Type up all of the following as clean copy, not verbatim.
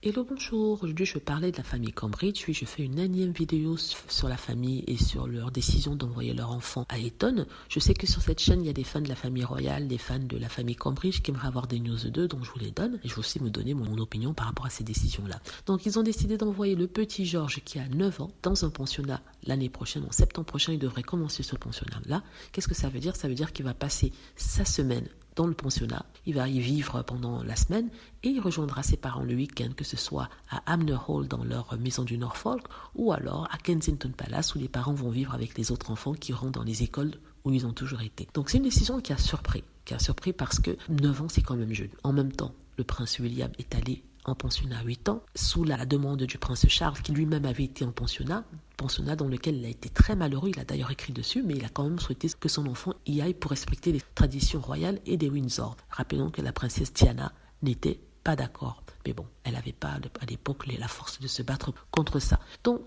Hello, bonjour. Aujourd'hui, je vais parler de la famille Cambridge. Puis, je fais une énième vidéo sur la famille et sur leur décision d'envoyer leur enfant à Eton. Je sais que sur cette chaîne, il y a des fans de la famille royale, des fans de la famille Cambridge qui aimeraient avoir des news d'eux, donc je vous les donne. Et je vais aussi me donner mon opinion par rapport à ces décisions-là. Donc, ils ont décidé d'envoyer le petit George qui a 9 ans dans un pensionnat l'année prochaine. En septembre prochain, il devrait commencer ce pensionnat-là. Qu'est-ce que ça veut dire? Ça veut dire qu'il va passer sa semaine dans le pensionnat, il va y vivre pendant la semaine et il rejoindra ses parents le week-end, que ce soit à Hamner Hall dans leur maison du Norfolk ou alors à Kensington Palace où les parents vont vivre avec les autres enfants qui rentrent dans les écoles où ils ont toujours été. Donc c'est une décision qui a surpris parce que 9 ans c'est quand même jeune. En même temps, le prince William est allé en pensionnat à 8 ans, sous la demande du prince Charles, qui lui-même avait été en pensionnat dans lequel il a été très malheureux, il a d'ailleurs écrit dessus, mais il a quand même souhaité que son enfant y aille pour respecter les traditions royales et des Windsor. Rappelons que la princesse Diana n'était pas d'accord, mais bon, elle n'avait pas à l'époque la force de se battre contre ça. Donc,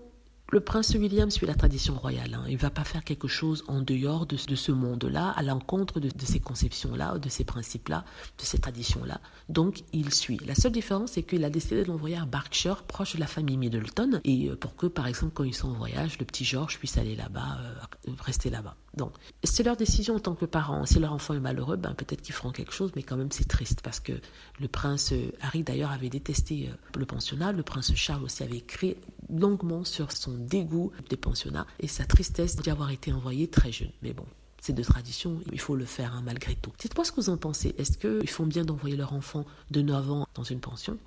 le prince William suit la tradition royale. Il ne va pas faire quelque chose en dehors de ce monde-là, à l'encontre de ces conceptions-là, de ces principes-là, de ces traditions-là. Donc, il suit. La seule différence, c'est qu'il a décidé de l'envoyer à Berkshire, proche de la famille Middleton, et pour que, par exemple, quand ils sont en voyage, le petit George puisse aller là-bas, rester là-bas. Donc, c'est leur décision en tant que parents. Si leur enfant est malheureux, peut-être qu'ils feront quelque chose, mais quand même, c'est triste parce que le prince Harry, d'ailleurs, avait détesté le pensionnat. Le prince Charles aussi avait écrit longuement sur son dégoût des pensionnats et sa tristesse d'y avoir été envoyé très jeune. Mais bon, c'est de tradition, il faut le faire malgré tout. Dites-moi ce que vous en pensez. Est-ce qu'ils font bien d'envoyer leur enfant de 9 ans dans une pension ?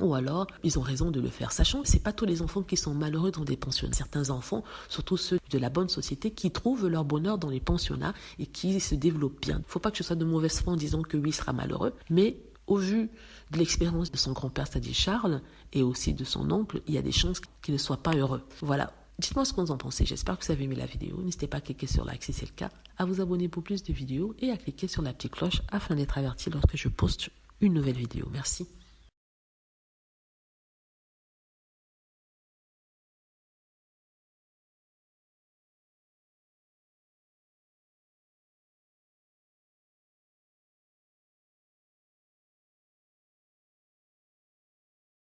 Ou alors, ils ont raison de le faire, sachant que ce n'est pas tous les enfants qui sont malheureux dans des pensionnats. Certains enfants, surtout ceux de la bonne société, qui trouvent leur bonheur dans les pensionnats et qui se développent bien. Il ne faut pas que ce soit de mauvaise foi en disant que oui, il sera malheureux, mais au vu de l'expérience de son grand-père, c'est-à-dire Charles, et aussi de son oncle, il y a des chances qu'il ne soit pas heureux. Voilà. Dites-moi ce que vous en pensez. J'espère que vous avez aimé la vidéo. N'hésitez pas à cliquer sur like si c'est le cas, à vous abonner pour plus de vidéos et à cliquer sur la petite cloche afin d'être averti lorsque je poste une nouvelle vidéo. Merci.